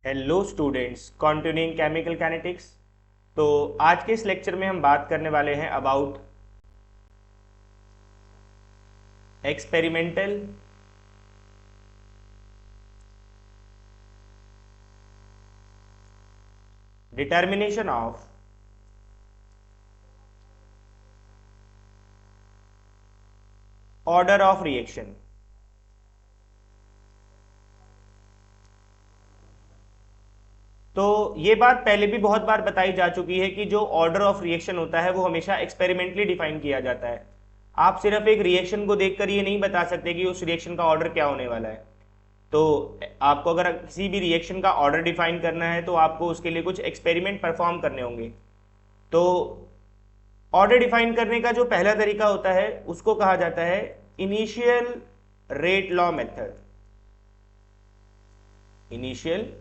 Hello students, continuing chemical kinetics. तो आज के इस लेक्चर में हम बात करने वाले हैं about experimental determination of order of reaction. तो ये बात पहले भी बहुत बार बताई जा चुकी है कि जो ऑर्डर ऑफ रिएक्शन होता है वो हमेशा एक्सपेरिमेंटली डिफाइन किया जाता है। आप सिर्फ एक रिएक्शन को देखकर ये नहीं बता सकते कि उस रिएक्शन का ऑर्डर क्या होने वाला है। तो आपको अगर किसी भी रिएक्शन का ऑर्डर डिफाइन करना है तो आपको उसके लिए कुछ एक्सपेरिमेंट परफॉर्म करने होंगे। तो ऑर्डर डिफाइन करने का जो पहला तरीका होता है उसको कहा जाता है initial rate law method. Initial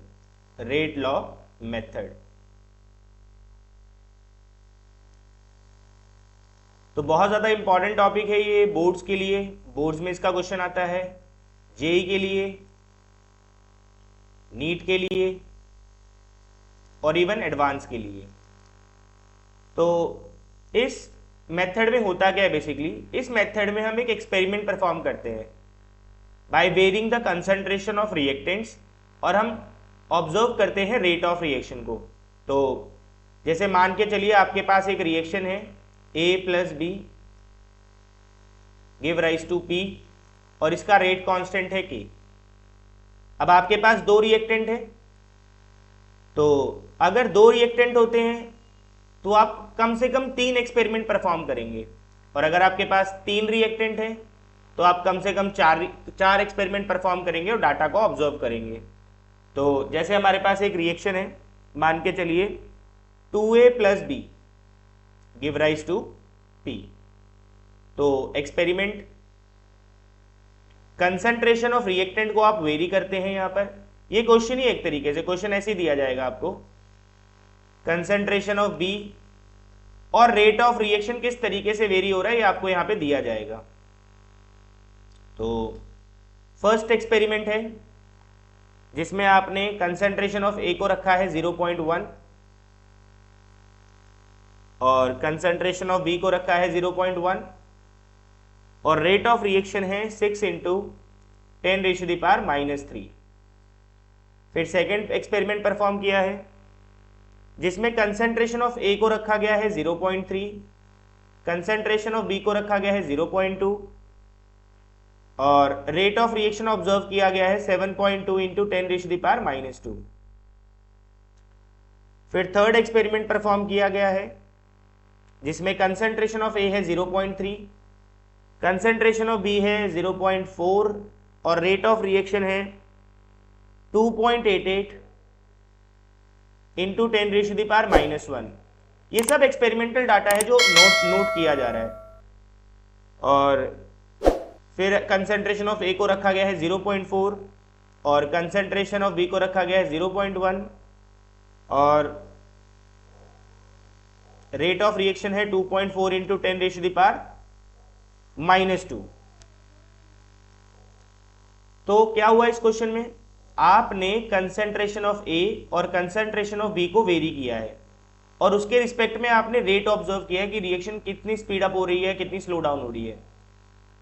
rate law method. तो बहुत ज़्यादा इंपॉर्टेंट टॉपिक है ये बोर्ड्स के लिए। बोर्ड्स में इसका क्वेश्चन आता है, जेई के लिए, नीट के लिए और इवन एडवांस के लिए। तो इस मेथड में होता क्या है, बेसिकली इस मेथड में हम एक एक्सपेरिमेंट परफॉर्म करते हैं by varying the concentration of reactants, और हम ऑब्जर्व करते हैं रेट ऑफ रिएक्शन को। तो जैसे मान के चलिए आपके पास एक रिएक्शन है A plus B give rise to P और इसका रेट कांस्टेंट है K। अब आपके पास दो रिएक्टेंट है, तो अगर दो रिएक्टेंट होते हैं तो आप कम से कम 3 एक्सपेरिमेंट परफॉर्म करेंगे, और अगर आपके पास 3 रिएक्टेंट है तो आप कम से कम चार एक्सपेरिमेंट परफॉर्म करेंगे और डाटा को ऑब्जर्व करेंगे। तो जैसे हमारे पास एक रिएक्शन है, मान के चलिए 2A plus B give rise to P। तो एक्सपेरिमेंट कंसंट्रेशन ऑफ रिएक्टेंट को आप वेरी करते हैं। यहां पर ये क्वेश्चन ही एक तरीके से क्वेश्चन ऐसे ही दिया जाएगा आपको, कंसंट्रेशन ऑफ बी और रेट ऑफ रिएक्शन किस तरीके से वेरी हो रहा है ये आपको यहां पे दिया जाएगा। तो फर्स्ट एक्सपेरिमेंट है जिसमें आपने कंसंट्रेशन ऑफ ए को रखा है 0.1 और कंसंट्रेशन ऑफ बी को रखा है 0.1 और रेट ऑफ रिएक्शन है 6 इंटू 10⁻⁻3। फिर सेकेंड एक्सपेरिमेंट परफॉर्म किया है जिसमें कंसंट्रेशन ऑफ ए को रखा गया है 0.3, कंसंट्रेशन ऑफ बी को रखा गया है 0.2 और रेट ऑफ रिएक्शन ऑब्जर्व किया गया है 7.2 इंटू 10⁻⁻2। फिर थर्ड एक्सपेरिमेंट परफॉर्म किया गया है जिसमें कंसंट्रेशन ऑफ ए है 0.3, कंसंट्रेशन ऑफ बी है 0.4 और रेट ऑफ रिएक्शन है 2.88 इंटू 10⁻⁻1। ये सब एक्सपेरिमेंटल डाटा है जो नोट किया जा रहा है। और फिर कंसंट्रेशन ऑफ ए को रखा गया है 0.4 और कंसंट्रेशन ऑफ बी को रखा गया है 0.1 और रेट ऑफ रिएक्शन है 2.4 इंटू 10⁻⁻2। तो क्या हुआ इस क्वेश्चन में, आपने कंसंट्रेशन ऑफ ए और कंसंट्रेशन ऑफ बी को वेरी किया है और उसके रिस्पेक्ट में आपने रेट ऑब्जर्व किया है कि रिएक्शन कितनी स्पीड अप हो रही है, कितनी स्लो डाउन हो रही है।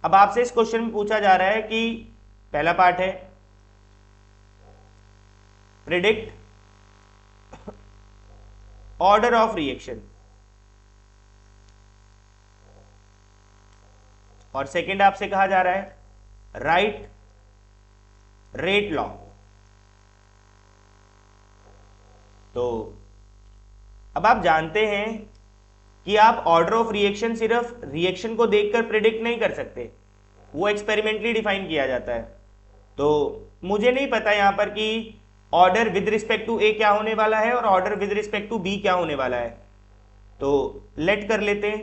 अब आपसे इस क्वेश्चन में पूछा जा रहा है कि पहला पार्ट है प्रिडिक्ट ऑर्डर ऑफ रिएक्शन और सेकंड आपसे कहा जा रहा है राइट रेट लॉ। तो अब आप जानते हैं कि आप ऑर्डर ऑफ रिएक्शन सिर्फ रिएक्शन को देखकर प्रिडिक्ट नहीं कर सकते, वो एक्सपेरिमेंटली डिफाइन किया जाता है। तो मुझे नहीं पता यहां पर कि order with respect to A क्या होने वाला है और order with respect to B क्या होने वाला है, तो लेट कर लेते हैं।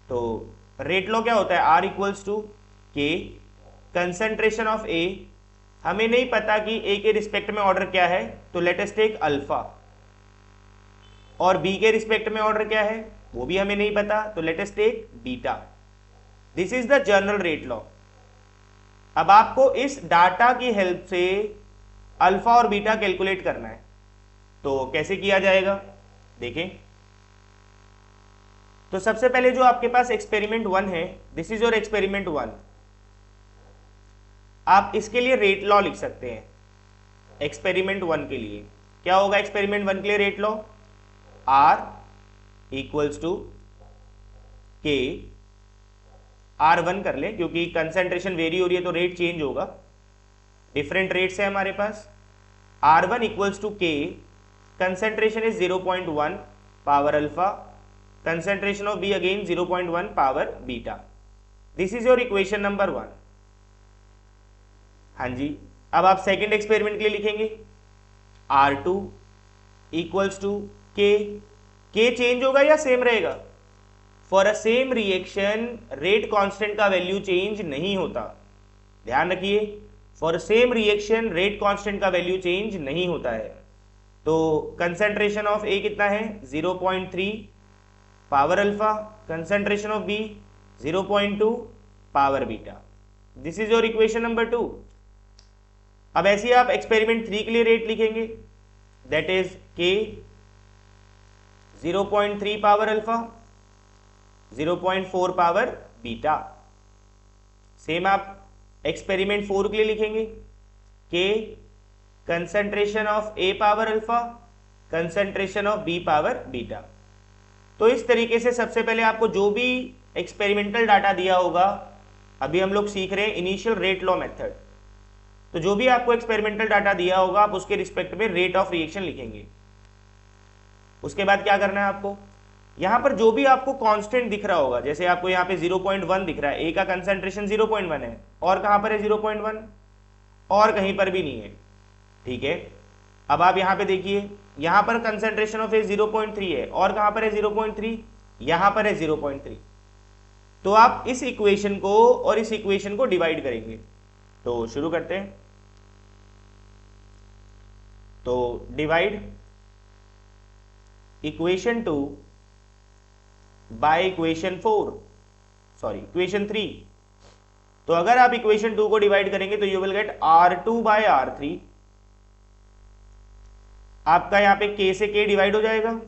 तो रेट लॉ क्या होता है, are equals to k concentration of ए, हमें नहीं पता कि ए के रिस्पेक्ट में ऑर्डर क्या है, तो लेट अस टेक अल्फा, और बी के रिस्पेक्ट में ऑर्डर क्या है वो भी हमें नहीं पता, तो let us take beta. This is the general rate law. अब आपको इस डाटा की हेल्प से अल्फा और बीटा कैलकुलेट करना है। तो कैसे किया जाएगा देखें। तो सबसे पहले जो आपके पास एक्सपेरिमेंट 1 है, दिस इज योर एक्सपेरिमेंट 1, आप इसके लिए रेट लॉ लिख सकते हैं। एक्सपेरिमेंट 1 के लिए क्या होगा? एक्सपेरिमेंट 1 के लिए rate law R equals to K, R1 कर ले क्योंकि कंसेंट्रेशन वेरी हो रही है तो रेट चेंज होगा, डिफरेंट रेट्स है हमारे पास। R1 इक्वल्स टू के, concentration is 0.1 power alpha, concentration of B again 0.1 power beta. This is your equation number 1. हाँ जी, अब आप सेकेंड एक्सपेरिमेंट के लिए लिखेंगे R2 इक्वल्स टू के चेंज होगा या सेम रहेगा? For a same reaction rate constant का वैल्यू चेंज नहीं होता, ध्यान रखिए। For same reaction rate constant का वैल्यू चेंज नहीं होता है। तो कंसेंट्रेशन ऑफ ए कितना है? 0.3 power alpha, concentration of B 0.2 power beta. This is your equation number 2। अब ऐसे ही आप एक्सपेरिमेंट 3 के लिए रेट लिखेंगे, that is K 0.3 power alpha, 0.4 power beta. Same आप एक्सपेरिमेंट 4 के लिए लिखेंगे K concentration of A power alpha, concentration of B power beta. तो इस तरीके से सबसे पहले आपको जो भी एक्सपेरिमेंटल डाटा दिया होगा, अभी हम लोग सीख रहे हैं इनिशियल रेट लॉ मेथड, तो जो भी आपको एक्सपेरिमेंटल डाटा दिया होगा आप उसके रिस्पेक्ट में रेट ऑफ रिएक्शन लिखेंगे। उसके बाद क्या करना है आपको, यहां पर जो भी आपको कांस्टेंट दिख रहा होगा, जैसे आपको यहाँ पे 0.1 दिख रहा है, ए का कंसेंट्रेशन 0.1 है, और कहां पर है 0.1? और कहीं पर भी नहीं है, ठीक है। अब आप यहां पे देखिए, यहां पर कंसेंट्रेशन ऑफ ए 0.3 है, और कहां पर है 0.3? यहां पर है 0.3। तो आप इस इक्वेशन को और इस इक्वेशन को डिवाइड करेंगे। तो शुरू करते हैं। तो divide equation 2 by equation 4, sorry equation 3। तो अगर आप इक्वेशन 2 को डिवाइड करेंगे तो you will get R2 bye R3। आपका यहां पे k से k डिवाइड हो जाएगा,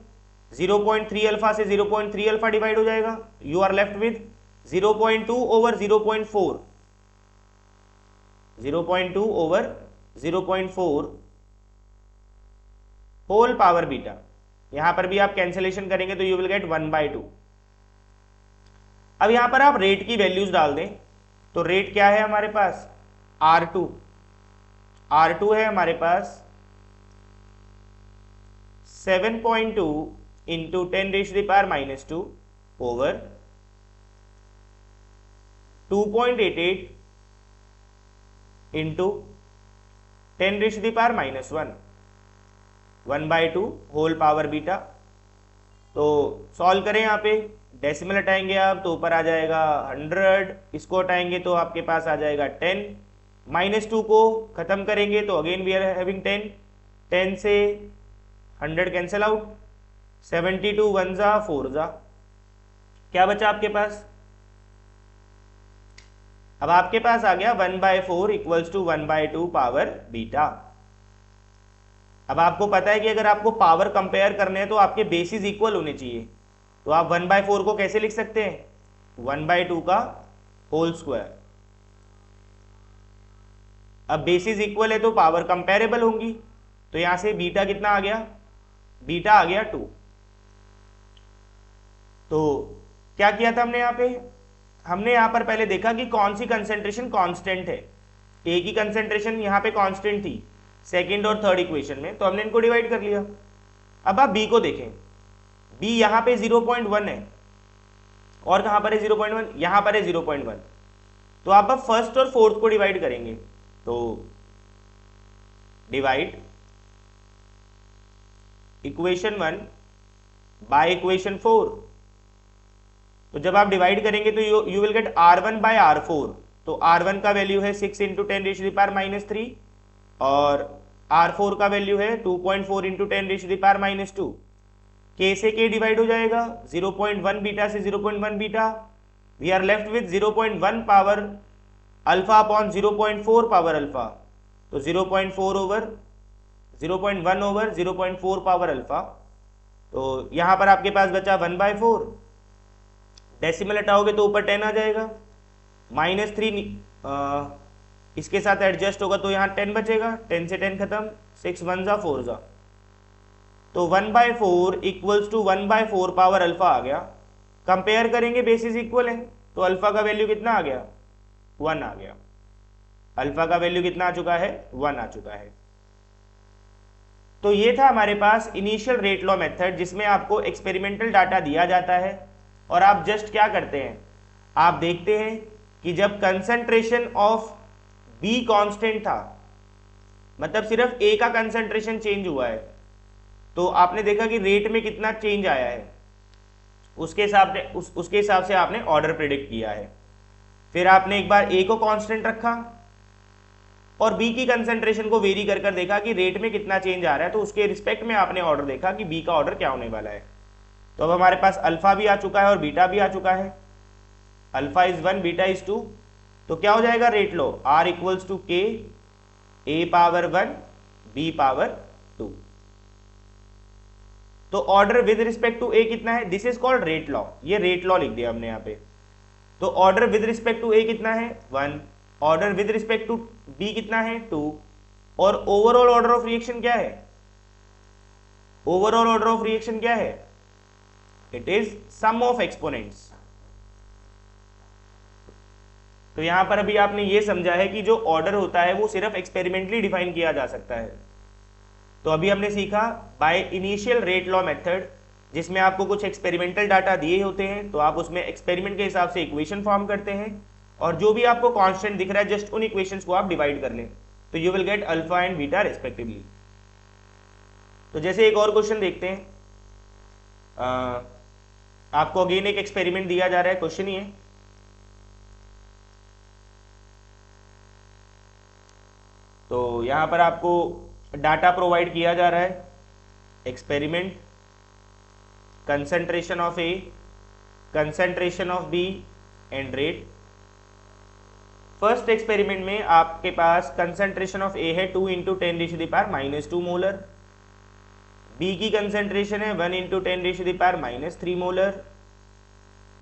0.3 अल्फा से 0.3 अल्फा डिवाइड हो जाएगा, you are left with 0.2 over 0.4, 0.2 over 0.4 whole power beta. यहां पर भी आप कैंसिलेशन करेंगे तो यू विल गेट 1/2। अब यहां पर आप रेट की वैल्यूज डाल दें, तो रेट क्या है हमारे पास? R2 है हमारे पास 7.2 into 10⁻⁻² over 2.88 into 10⁻⁻1, 1/2 whole power beta. तो सॉल्व करें, यहाँ पे डेसिमल हटाएंगे आप तो ऊपर आ जाएगा 100, इसको हटाएंगे तो आपके पास आ जाएगा 10, -2 को खत्म करेंगे तो अगेन वी आर हैविंग 10, 10 से 100 कैंसिल आउट, 72 1 जा 4 जा, क्या बचा आपके पास? अब आपके पास आ गया 1/4 इक्वल्स टू 1/2 पावर बीटा। अब आपको पता है कि अगर आपको पावर कंपेयर करने हैं तो आपके बेसिस इक्वल होने चाहिए, तो आप 1/4 को कैसे लिख सकते हैं? 1/2 का होल स्क्वायर। अब बेसिस इक्वल है तो पावर कंपेरेबल होंगी, तो यहां से बीटा कितना आ गया? बीटा आ गया 2। तो क्या किया था हमने यहां पे? हमने यहां पर पहले देखा कि कौन सी कंसेंट्रेशन कांस्टेंट है। ए की कंसेंट्रेशन यहां पे कांस्टेंट थी सेकंड और थर्ड इक्वेशन में, तो हमने इनको डिवाइड कर लिया। अब आप बी को देखें, बी यहां पे 0.1 है, और कहां पर है 0.1? यहां पर है 0.1। तो आप अब फर्स्ट और फोर्थ को डिवाइड करेंगे, तो डिवाइड इक्वेशन 1 बाय इक्वेशन 4। तो जब आप डिवाइड करेंगे तो you will get R1 bye R4। तो R1 का वैल्यू है 6 इंटू 10⁻⁻3 और R4 का वैल्यू है 2.4 इंटू 10⁻⁻2। K से K डिवाइड हो जाएगा, 0.1 बीटा से 0.1 beta, we are left with 0.1 power alpha upon 0.4 power alpha, तो 0.1 ओवर 0.4 पावर अल्फा। तो यहाँ पर आपके पास बचा 1/4, डेसिमल हटाओगे तो ऊपर 10 आ जाएगा, -3 इसके साथ एडजस्ट होगा तो यहाँ 10 बचेगा, 10 से 10 खत्म, 6 1 जा 4 जा, तो 1/4 इक्वल्स टू 1/4 पावर अल्फा आ गया। कंपेयर करेंगे, बेसिस इक्वल है, तो अल्फा का वैल्यू कितना आ गया, 1 आ गया। अल्फा का वैल्यू कितना आ चुका है, 1 आ चुका है। तो ये था हमारे पास इनिशियल रेट लॉ मेथड, जिसमें आपको एक्सपेरिमेंटल डाटा दिया जाता है और आप जस्ट क्या करते हैं, आप देखते हैं कि जब कंसंट्रेशन ऑफ बी कांस्टेंट था, मतलब सिर्फ ए का कंसंट्रेशन चेंज हुआ है, तो आपने देखा कि रेट में कितना चेंज आया है, उसके हिसाब से आपने ऑर्डर प्रेडिक्ट किया है। फिर आपने एक बार ए को कांस्टेंट रखा और बी की कंसंट्रेशन को वेरी कर देखा कि रेट में कितना चेंज आ रहा है, तो उसके रिस्पेक्ट में आपने ऑर्डर देखा कि बी का ऑर्डर क्या होने वाला है। तो अब हमारे पास अल्फा भी आ चुका है और बीटा भी आ चुका है, अल्फा इज 1 बीटा इज 2, तो क्या हो जाएगा rate law, R equals to K A power 1 B power 2। तो order with respect to A कितना है, this is called rate law, ये रेट लॉ लिख दिया हमने यहाँ पे। तो order with respect to A कितना है 1, order with respect to B कितना है 2, और ओवरऑल ऑर्डर ऑफ रिएक्शन क्या है, ओवरऑल ऑर्डर ऑफ रिएक्शन क्या है, it is sum of exponents. तो यहां पर अभी आपने ये समझा है कि जो ऑर्डर होता है वो सिर्फ एक्सपेरिमेंटली डिफाइन किया जा सकता है। तो अभी हमने सीखा by initial rate law method, जिसमें आपको कुछ एक्सपेरिमेंटल डाटा दिए होते हैं, तो आप उसमें एक्सपेरिमेंट के हिसाब से इक्वेशन फॉर्म करते हैं, और जो भी आपको कांस्टेंट दिख रहा है जस्ट उन इक्वेशंस को आप डिवाइड कर लें, तो you will get alpha and beta respectively. तो जैसे एक और क्वेश्चन देखते हैं, आपको अगेन एक एक्सपेरिमेंट दिया जा रहा है, क्वेश्चन ही है, तो यहां पर आपको डाटा प्रोवाइड किया जा रहा है, experiment, concentration of A, concentration of B and rate. First experiment में आपके पास कंसंट्रेशन ऑफ ए है 2 × 10⁻⁻² मोलर, बी की कंसंट्रेशन है 1 × 10⁻³ मोलर,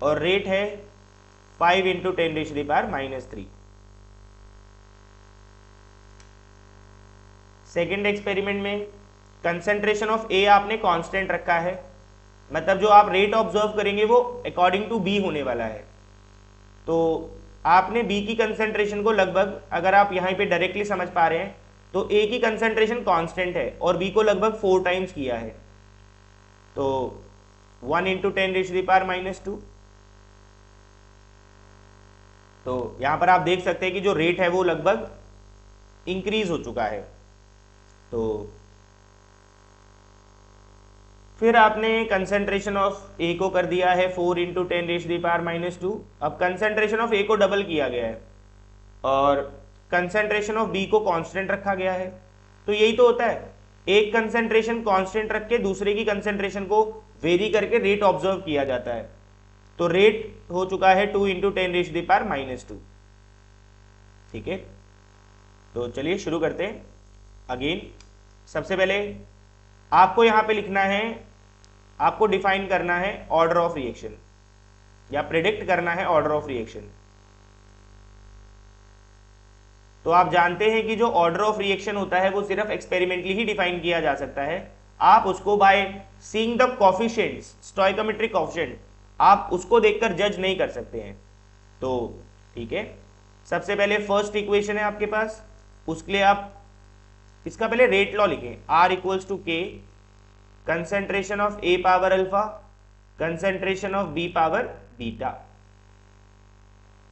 और रेट है 5 × 10⁻³ सेकेंड एक्सपेरिमेंट में कंसंट्रेशन ऑफ ए आपने कांस्टेंट रखा है, मतलब जो आप रेट ऑब्जर्व करेंगे वो अकॉर्डिंग टू बी होने वाला है। तो आपने बी की कंसंट्रेशन को लगभग, अगर आप यहाँ पे डायरेक्टली समझ पा रहे हैं, तो ए की कंसंट्रेशन कांस्टेंट है और बी को लगभग 4 टाइम्स किया है, तो 1 × 10⁻²। तो यहाँ पर आप देख सकते हैं कि जो रेट है वो लगभग इंक्रीज हो चुका है। तो फिर आपने कंसंट्रेशन ऑफ ए को कर दिया है 4 × 10⁻²। अब कंसंट्रेशन ऑफ ए को डबल किया गया है और कंसंट्रेशन ऑफ बी को कांस्टेंट रखा गया है। तो यही तो होता है, एक कंसंट्रेशन कांस्टेंट रख के दूसरे की कंसंट्रेशन को वेरी करके रेट ऑब्जर्व किया जाता है। तो रेट हो चुका है 2 × 10⁻²। ठीक है, तो चलिए शुरू करते हैं। अगेन सबसे पहले आपको यहां पे लिखना है, आपको डिफाइन करना है ऑर्डर ऑफ रिएक्शन, या प्रेडिक्ट करना है ऑर्डर ऑफ रिएक्शन। तो आप जानते हैं कि जो ऑर्डर ऑफ रिएक्शन होता है वो सिर्फ एक्सपेरिमेंटली ही डिफाइन किया जा सकता है। आप उसको by seeing the coefficients, stoichiometric coefficient, आप उसको देखकर जज नहीं कर सकते हैं। तो ठीक है, सबसे पहले फर्स्ट इक्वेशन है आपके पास, उसके लिए आप इसका पहले रेट लॉ लिखें, R equals to k concentration of A power alpha, concentration of B power beta.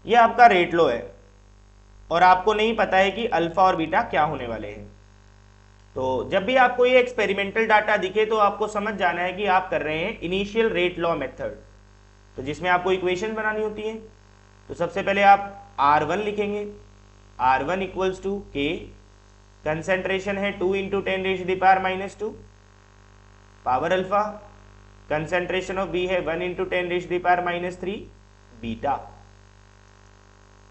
यह आपका रेट लॉ है और आपको नहीं पता है कि अल्फा और बीटा क्या होने वाले हैं। तो जब भी आपको ये एक्सपेरिमेंटल डाटा दिखे तो आपको समझ जाना है कि आप कर रहे हैं इनिशियल रेट लॉ मेथड, तो जिसमें आपको इक्वेशन बनानी होती है। तो सबसे पहले आप R1 लिखेंगे, R1 equals to k, concentration है 2 × 10⁻² power alpha, concentration of B है 1 × 10⁻³ बीटा।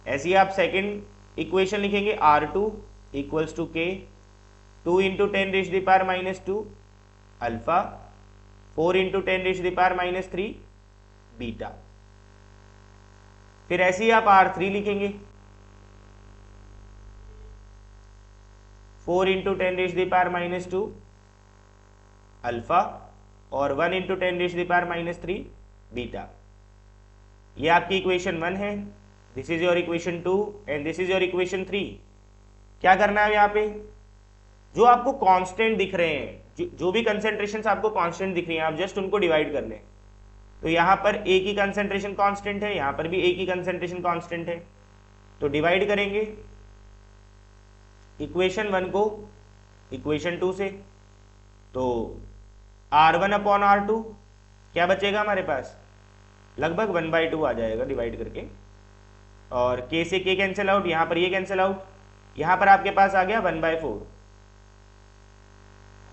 ऐसे ही आप सेकंड इक्वेशन लिखेंगे R2, equals to k 2 into 10 raise the power -2 alpha 4 into 10 raise the power -3 beta. फिर ऐसे ही आप R3 लिखेंगे 4 into 10 raise the power -2 alpha और 1 into 10 raise the power -3 beta. ये आपकी इक्वेशन 1 है, this is your equation 2 and this is your equation 3। क्या करना है यहाँ पे, जो आपको कांस्टेंट दिख रहे हैं, जो भी कंसेंट्रेशन आपको कांस्टेंट दिख रही हैं, आप जस्ट उनको डिवाइड कर लें। तो यहाँ पर एक ही कंसेंट्रेशन कांस्टेंट है, यहाँ पर भी एक ही कंसेंट्रेशन कांस्टेंट है, तो डिवाइड करेंगे इक्वेशन 1 को इक्वेशन 2 से, तो R1 अपॉन R2 क्या बचेगा हमारे पास, लगभग 1/2 आ जाएगा डिवाइड करके, और k से k कैंसिल आउट, यहाँ पर ये कैंसिल आउट, यहाँ पर आपके पास आ गया 1/4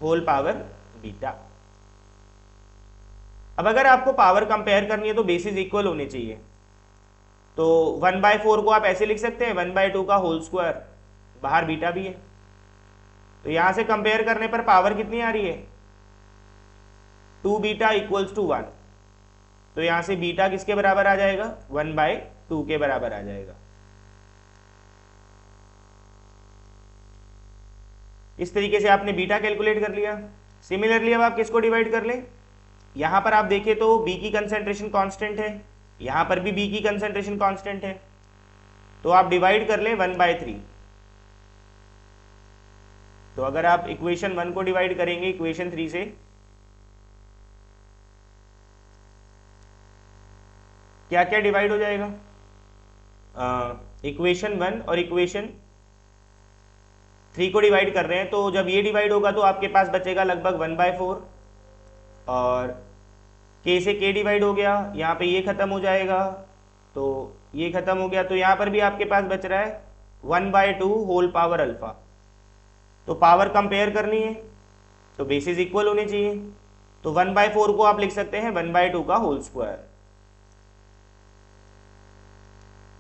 होल पावर बीटा। अब अगर आपको पावर कंपेयर करनी है तो बेसिस इक्वल होने चाहिए, तो 1/4 को आप ऐसे लिख सकते हैं 1/2 का होल स्क्वायर, बाहर बीटा भी है, तो यहां से कंपेयर करने पर पावर कितनी आ रही है 2 बीटा इक्वल्स टू 1, तो यहां से बीटा किसके बराबर आ जाएगा 1/2 के बराबर आ जाएगा। इस तरीके से आपने बीटा कैलकुलेट कर लिया। सिमिलरली अब आप किसको डिवाइड कर लें, यहां पर आप देखें तो बी की कंसेंट्रेशन कांस्टेंट है, यहां पर भी बी की कंसेंट्रेशन कांस्टेंट है, तो आप डिवाइड कर लें 1/3। तो अगर आप इक्वेशन 1 को डिवाइड करेंगे इक्वेशन 3 से, क्या क्या डिवाइड हो जाएगा, इक्वेशन 1 और इक्वेशन 3 को डिवाइड कर रहे हैं, तो जब ये डिवाइड होगा तो आपके पास बचेगा लगभग 1/4, और k से k डिवाइड हो गया, यहाँ पे ये खत्म हो जाएगा, तो ये खत्म हो गया, तो यहाँ पर भी आपके पास बच रहा है 1/2 होल पावर अल्फा। तो पावर कंपेयर करनी है तो बेसिस इक्वल होने चाहिए, तो 1/4 को आप लिख सकते हैं 1/2 का होल स्क्वायर।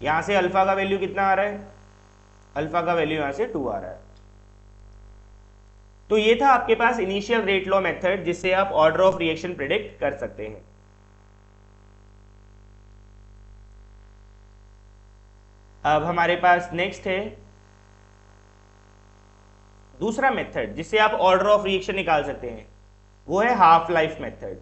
यहां से अल्फा का वैल्यू कितना आ रहा है, अल्फा का वैल्यू यहां से 2 आ रहा है। तो ये था आपके पास इनिशियल रेट लॉ मेथड, जिससे आप ऑर्डर ऑफ रिएक्शन प्रेडिक्ट कर सकते हैं। अब हमारे पास नेक्स्ट है दूसरा मेथड जिससे आप ऑर्डर ऑफ रिएक्शन निकाल सकते हैं, वो है हाफ लाइफ मेथड।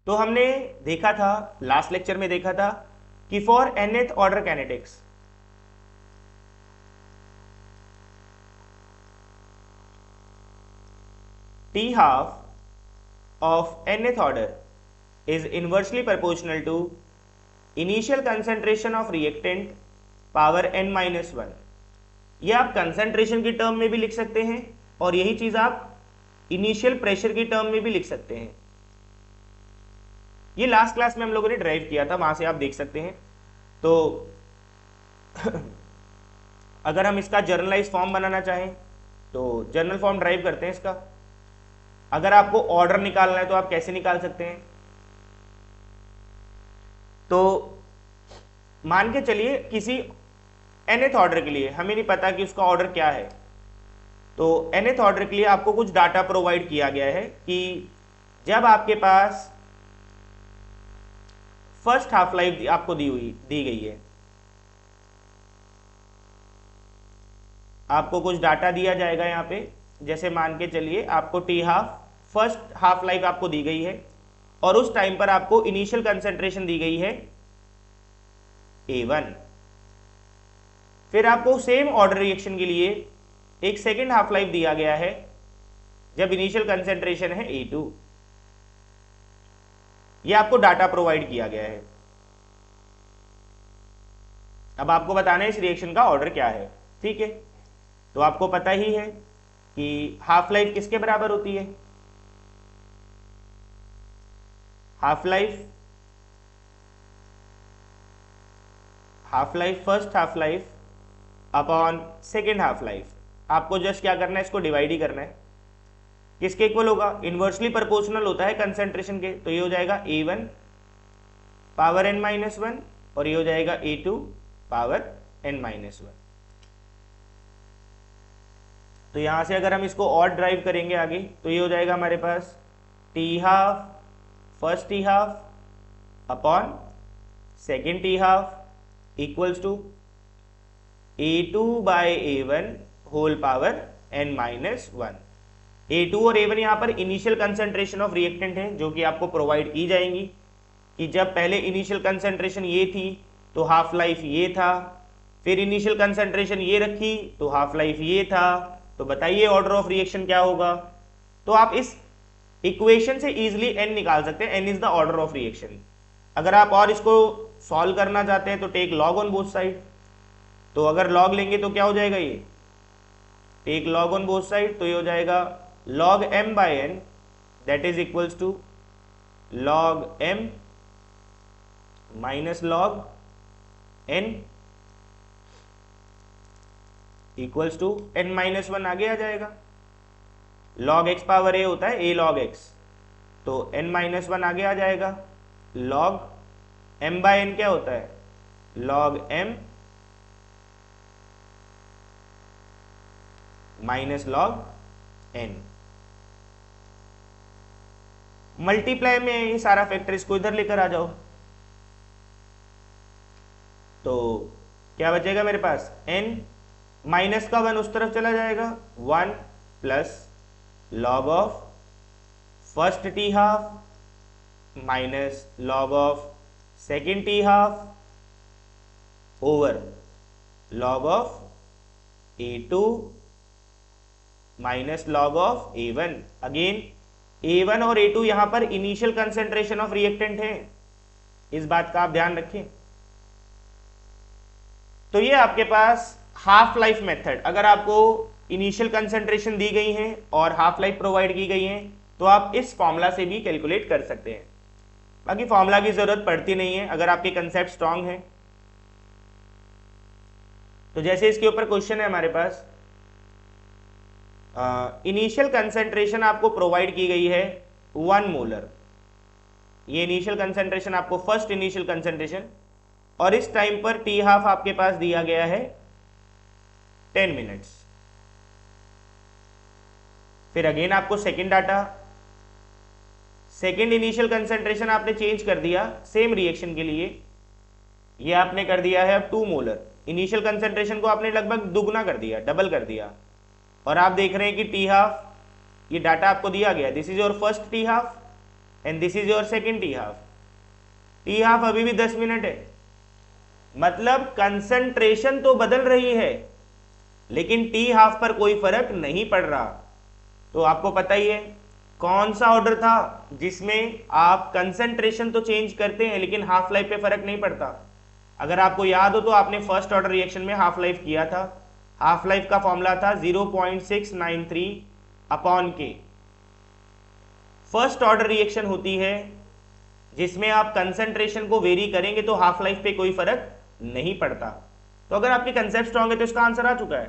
तो हमने देखा था, लास्ट लेक्चर में देखा था कि for nth order kinetics T half of nth order is inversely proportional to initial concentration of reactant power n-1। ये आप कंसेंट्रेशन की टर्म में भी लिख सकते हैं और यही चीज आप इनिशियल प्रेशर की टर्म में भी लिख सकते हैं। ये लास्ट क्लास में हम लोगों ने ड्राइव किया था, वहां से आप देख सकते हैं। तो अगर हम इसका जर्नलाइज फॉर्म बनाना चाहें तो जर्नल फॉर्म ड्राइव करते हैं इसका। अगर आपको ऑर्डर निकालना है तो आप कैसे निकाल सकते हैं, तो मान के चलिए किसी nth ऑर्डर के लिए हमें नहीं पता कि उसका ऑर्डर क्या है, तो nth ऑर्डर के लिए आपको कुछ डाटा प्रोवाइड किया गया है कि जब आपके पास फर्स्ट हाफ लाइफ आपको दी गई है, आपको कुछ डाटा दिया जाएगा यहाँ पे, जैसे मान के चलिए आपको T half first half life आपको दी गई है और उस टाइम पर आपको इनिशियल कंसेंट्रेशन दी गई है A1। फिर आपको सेम ऑर्डर रिएक्शन के लिए एक सेकेंड हाफ लाइफ दिया गया है जब इनिशियल कंसेंट्रेशन है A2। यह आपको डाटा प्रोवाइड किया गया है। अब आपको बताना है इस रिएक्शन का ऑर्डर क्या है, ठीक है। तो आपको पता ही है कि हाफ लाइफ किसके बराबर होती है, half life first half life upon second half life. आपको जस्ट क्या करना है, इसको डिवाइड ही करना है। किसके इक्वल होगा, इन्वर्सली प्रोपोर्शनल होता है कंसेंट्रेशन के, तो ये हो जाएगा A1 पावर n-1 और ये हो जाएगा A2 पावर n-1। तो यहां से अगर हम इसको और ड्राइव करेंगे आगे तो ये हो जाएगा हमारे पास T½ first T½ upon second T½ equals to A2 by A1 whole power n-1। A2 और A1 यहाँ पर इनिशियल कंसेंट्रेशन ऑफ रिएक्टेंट है जो कि आपको प्रोवाइड की जाएंगी कि जब पहले इनिशियल कंसेंट्रेशन ये थी तो हाफ लाइफ ये था, फिर इनिशियल कंसेंट्रेशन ये रखी तो हाफ लाइफ ये था, तो बताइए ऑर्डर ऑफ रिएक्शन क्या होगा। तो आप इस इक्वेशन से इजीली n निकाल सकते हैं, n is the order of reaction. अगर आप और इसको सॉल्व करना चाहते हैं तो take log on both side, तो अगर लॉग लेंगे तो क्या हो जाएगा, ये take log on both side, तो ये हो जाएगा log m by n that is equals to log m minus log n equals to n-1 आगे आ जाएगा। log x पावर a होता है a log x, तो n-1 आगे आ जाएगा। log m by n क्या होता है, log m minus log n। Multiply में ये सारा फैक्टर, इसको इधर लेकर आ जाओ, तो क्या बचेगा मेरे पास, n माइनस का 1 उस तरफ चला जाएगा, 1 plus log of first T½ minus log of second T½ over log of A2 minus log of A1। Again A1 और A2 यहां पर इनिशियल कंसेंट्रेशन ऑफ रिएक्टेंट है, इस बात का आप ध्यान रखें। तो ये आपके पास हाफ लाइफ मेथड, अगर आपको इनिशियल कंसेंट्रेशन दी गई है और हाफ लाइफ प्रोवाइड की गई है तो आप इस फॉर्मूला से भी कैलकुलेट कर सकते हैं। बाकी फॉर्मूला की जरूरत पड़ती नहीं है अगर आपके कंसेप्ट स्ट्रांग है। तो जैसे इसके ऊपर क्वेश्चन है हमारे पास, इनिशियल कंसेंट्रेशन आपको प्रोवाइड की गई है 1 मोलर, ये इनिशियल कंसेंट्रेशन आपको फर्स्ट इनिशियल कंसेंट्रेशन, और इस टाइम पर T½ आपके पास दिया गया है 10 मिनट्स। फिर अगेन आपको second data, second initial concentration आपने चेंज कर दिया सेम रिएक्शन के लिए, ये आपने कर दिया है अब 2 मोलर, इनिशियल कंसेंट्रेशन को आपने लगभग दुगना कर दिया, डबल कर दिया, और आप देख रहे हैं कि T½ ये डाटा आपको दिया गया, this is your first T½ and this is your second T½ T½ अभी भी 10 मिनट है, मतलब कंसंट्रेशन तो बदल रही है लेकिन T½ पर कोई फर्क नहीं पड़ रहा। तो आपको पता ही है कौन सा ऑर्डर था जिसमें आप कंसंट्रेशन तो चेंज करते हैं लेकिन हाफ लाइफ पे फर्क नहीं पड़ता। अगर आपको याद हो तो आपने फर्स्ट ऑर्डर रिएक्शन में हाफ लाइफ किया था, हाफ लाइफ का फॉर्मूला था 0.693 अपॉन के। फर्स्ट ऑर्डर रिएक्शन होती है जिसमें आप कंसंट्रेशन को वेरी करेंगे तो हाफ लाइफ पे कोई फर्क नहीं पड़ता। तो अगर आपके कंसेप्ट स्ट्रांग है तो इसका आंसर आ चुका है,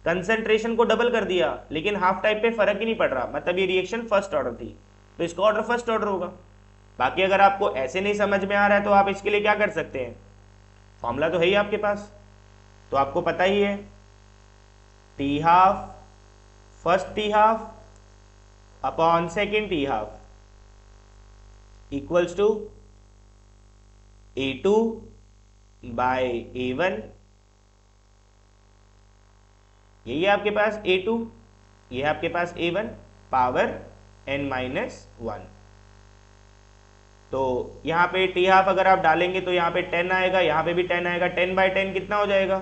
कंसंट्रेशन को डबल कर दिया लेकिन हाफ टाइप पे फर्क ही नहीं पड़ रहा, मतलब ये रिएक्शन फर्स्ट ऑर्डर थी तो इसका ऑर्डर फर्स्ट ऑर्डर होगा। बाकी अगर आपको ऐसे नहीं समझ में आ रहा है तो आप इसके लिए क्या कर सकते हैं, फॉर्मूला तो है ही आपके पास, तो आपको पता ही है T½ first T½ upon second T½ equals to A2 by A1, यही है आपके पास A2, ये है आपके पास A1 पावर n-1। तो यहाँ पे T½ अगर आप डालेंगे तो यहाँ पे 10 आएगा, यहाँ पे भी 10 आएगा, 10 बाय 10 कितना हो जाएगा,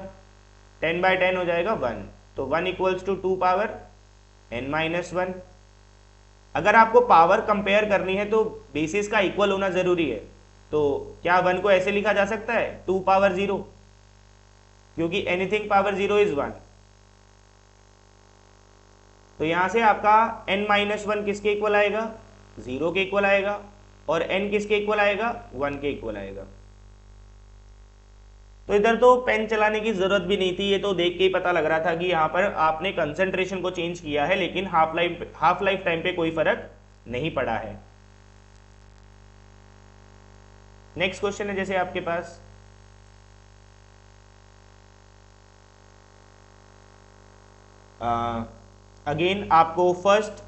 10 बाय 10 हो जाएगा 1, तो 1 इक्वल्स टू 2 पावर n-1। अगर आपको पावर कंपेयर करनी है तो बेसिस का इक्वल होना जरूरी है, तो क्या 1 को ऐसे लिखा जा सकता है 2 पावर 0, क्योंकि एनीथिंग पावर 0 इज 1। तो यहां से आपका n-1 किसके इक्वल आएगा, 0 के इक्वल आएगा, और n किसके इक्वल आएगा, 1 के इक्वल आएगा। तो इधर तो पेन चलाने की जरूरत भी नहीं थी, ये तो देख के ही पता लग रहा था कि यहाँ पर आपने कंसंट्रेशन को चेंज किया है, लेकिन हाफ लाइफ टाइम पे कोई फर्क नहीं पड़ा है। नेक्स्ट क्वेश्चन है जैसे आपके पास अगेन आपको फर्स्ट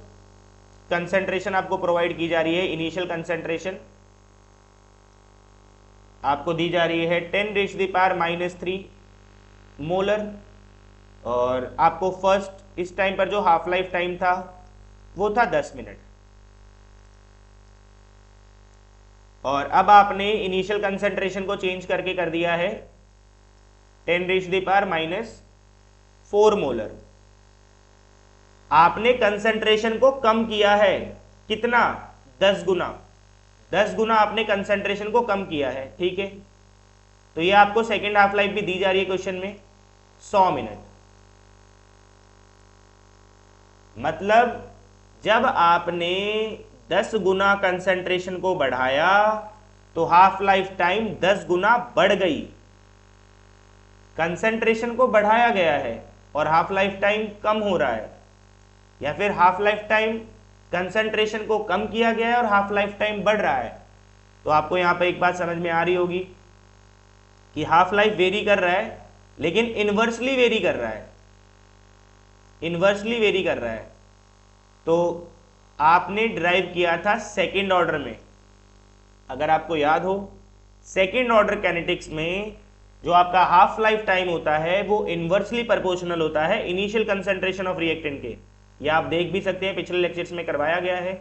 कंसंट्रेशन आपको प्रोवाइड की जा रही है, इनिशियल कंसंट्रेशन आपको दी जा रही है 10⁻³ मोलर, और आपको फर्स्ट इस टाइम पर जो हाफ लाइफ टाइम था वो था 10 मिनट, और अब आपने इनिशियल कंसंट्रेशन को चेंज करके कर दिया है 10⁻⁴ मोलर। आपने कंसंट्रेशन को कम किया है, कितना? 10 गुना, 10 गुना आपने कंसंट्रेशन को कम किया है, ठीक है। तो ये आपको सेकेंड हाफ लाइफ भी दी जा रही है क्वेश्चन में 100 मिनट। मतलब जब आपने 10 गुना कंसंट्रेशन को बढ़ाया तो हाफ लाइफ टाइम 10 गुना बढ़ गई। कंसंट्रेशन को बढ़ाया गया है और हाफ लाइफ टाइम कम हो रहा है, या फिर हाफ लाइफ टाइम कंसंट्रेशन को कम किया गया है और हाफ लाइफ टाइम बढ़ रहा है। तो आपको यहां पर एक बात समझ में आ रही होगी कि हाफ लाइफ वेरी कर रहा है, लेकिन इनवर्सली वेरी कर रहा है, इनवर्सली वेरी कर रहा है। तो आपने ड्राइव किया था सेकेंड ऑर्डर में, अगर आपको याद हो सेकेंड ऑर्डर काइनेटिक्स में जो आपका हाफ लाइफ टाइम होता है वो इनवर्सली प्रोपोर्शनल होता है इनिशियल कंसंट्रेशन ऑफ रिएक्टेंट के। ये आप देख भी सकते हैं, पिछले लेक्चर्स में करवाया गया है।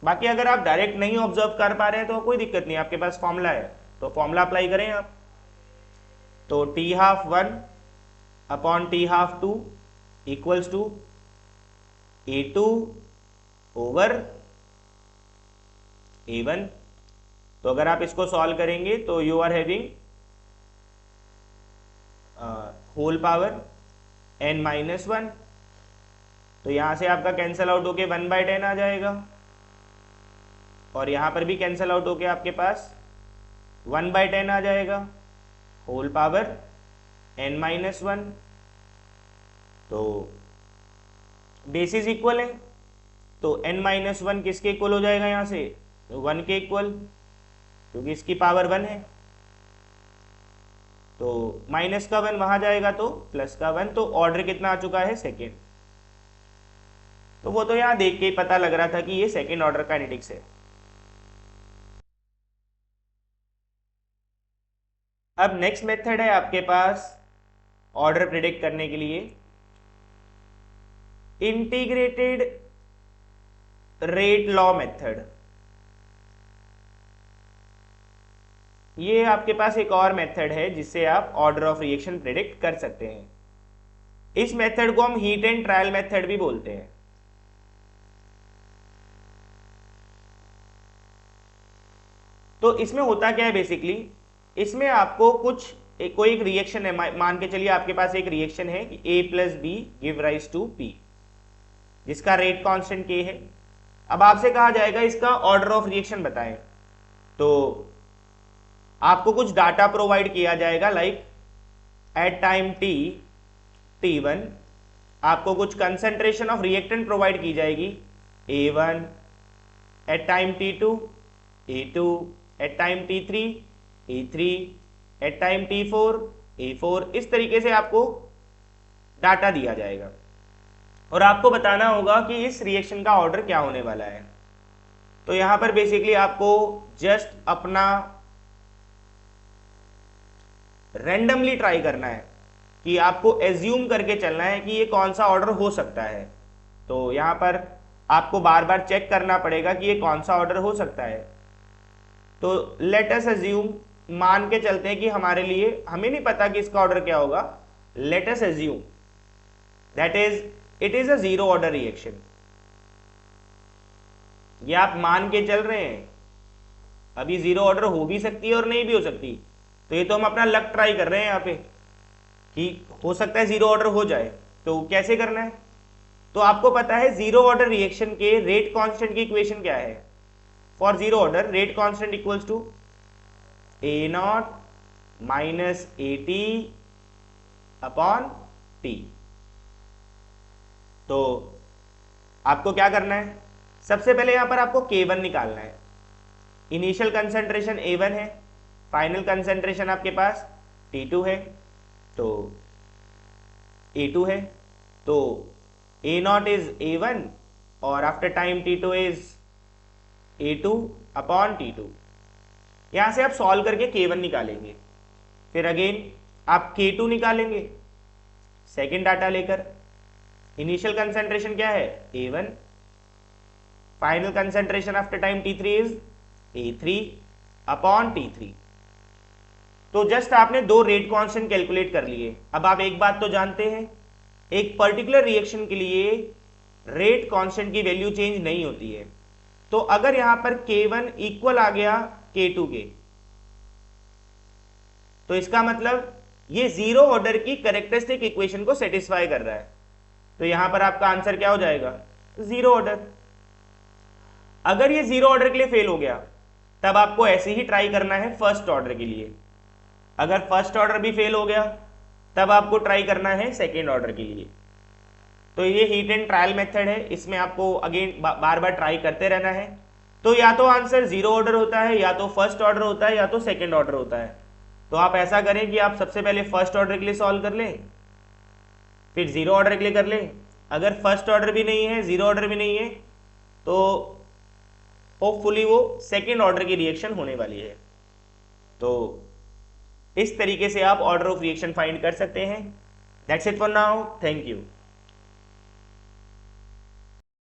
बाकी अगर आप डायरेक्ट नहीं ऑब्जर्व कर पा रहे हैं तो कोई दिक्कत नहीं, आपके पास फॉर्मूला है तो फॉर्मूला अप्लाई करें आप। तो T12 upon T12 equals to A2 over A1। तो अगर आप इसको सॉल्व करेंगे तो you are having whole power n-1, तो यहां से आपका कैंसल आउट होके 1/10 आ जाएगा, और यहां पर भी कैंसल आउट होके आपके पास 1/10 आ जाएगा, होल पावर n-1। तो बेसिस इक्वल है तो n-1 किसके इक्वल हो जाएगा? यहां से 1 के इक्वल, क्योंकि इसकी पावर 1 है। तो माइनस का 1 वहां जाएगा तो प्लस का 1, तो ऑर्डर कितना आ चुका है? सेकेंड। तो वो तो यहां देख के ही पता लग रहा था कि ये सेकेंड ऑर्डर काइनेटिक्स है। अब नेक्स्ट मेथड है आपके पास ऑर्डर प्रिडिक्ट करने के लिए, इंटीग्रेटेड रेट लॉ मेथड। ये आपके पास एक और मेथड है जिससे आप ऑर्डर ऑफ रिएक्शन प्रिडिक्ट कर सकते हैं। इस मेथड को हम हीट एंड ट्रायल मेथड भी बोलते हैं। तो इसमें होता क्या है बेसिकली, इसमें आपको कोई एक रिएक्शन है, मान के चलिए आपके पास एक रिएक्शन है कि A + B give rise to P, जिसका रेट कांस्टेंट K है। अब आपसे कहा जाएगा इसका ऑर्डर ऑफ रिएक्शन बताएं, तो आपको कुछ डाटा प्रोवाइड किया जाएगा, लाइक एट टाइम T1 आपको कुछ कंसंट्रेशन ऑफ रिएक्टेंट प्रोवाइड की जाएगी A1, at time T2 A2, at time T3 A3, at time T4 A4। इस तरीके से आपको डाटा दिया जाएगा और आपको बताना होगा कि इस रिएक्शन का ऑर्डर क्या होने वाला है। तो यहां पर बेसिकली आपको जस्ट अपना रैंडमली ट्राई करना है कि आपको एज्यूम करके चलना है कि ये कौन सा ऑर्डर हो सकता है। तो यहां पर आपको बार बार चेक करना पड़ेगा कि ये कौन सा ऑर्डर हो सकता है। तो लेट अस एज्यूम, मान के चलते हैं कि हमारे लिए, हमें नहीं पता कि इसका ऑर्डर क्या होगा, let us assume that it is a zero order reaction. ये आप मान के चल रहे हैं, अभी जीरो ऑर्डर हो भी सकती है और नहीं भी हो सकती। तो ये तो हम अपना लक ट्राई कर रहे हैं यहाँ पे कि हो सकता है जीरो ऑर्डर हो जाए। तो कैसे करना है, तो आपको पता है जीरो ऑर्डर रिएक्शन के रेट कांस्टेंट की इक्वेशन क्या है। For zero order rate constant equals to A0 minus AT upon T। तो आपको क्या करना है, सबसे पहले यहां पर आपको K1 निकालना है। इनिशियल कंसंट्रेशन A1 है, फाइनल कंसंट्रेशन आपके पास T2 है, तो A2 है, तो A0 इज A1 और after time T2 is A2 upon T2। यहां से आप सॉल्व करके K1 निकालेंगे, फिर अगेन आप K2 निकालेंगे सेकेंड डाटा लेकर। इनिशियल कंसंट्रेशन क्या है A1, final concentration after time T3 is A3 upon T3। तो जस्ट आपने दो रेट कांस्टेंट कैलकुलेट कर लिए। अब आप एक बात तो जानते हैं, एक पर्टिकुलर रिएक्शन के लिए रेट कांस्टेंट की वैल्यू चेंज नहीं होती है। तो अगर यहां पर K1 इक्वल आ गया K2 के, तो इसका मतलब ये जीरो ऑर्डर की कैरेक्टरिस्टिक इक्वेशन को सेटिस्फाई कर रहा है। तो यहां पर आपका आंसर क्या हो जाएगा, जीरो ऑर्डर। अगर ये जीरो ऑर्डर के लिए फेल हो गया, तब आपको ऐसे ही ट्राई करना है फर्स्ट ऑर्डर के लिए। अगर फर्स्ट ऑर्डर भी फेल हो गया, तब आपको ट्राई करना है सेकेंड ऑर्डर के लिए। तो ये हीट एंड ट्रायल मेथड है, इसमें आपको अगेन बार बार ट्राई करते रहना है। तो या तो आंसर जीरो ऑर्डर होता है, या तो फर्स्ट ऑर्डर होता है, या तो सेकेंड ऑर्डर होता है। तो आप ऐसा करें कि आप सबसे पहले फर्स्ट ऑर्डर के लिए सॉल्व कर लें, फिर जीरो ऑर्डर के लिए कर लें। अगर फर्स्ट ऑर्डर भी नहीं है, जीरो ऑर्डर भी नहीं है, तो होपफुली वो सेकेंड ऑर्डर की रिएक्शन होने वाली है। तो इस तरीके से आप ऑर्डर ऑफ रिएक्शन फाइंड कर सकते हैं। That's it for now, thank you.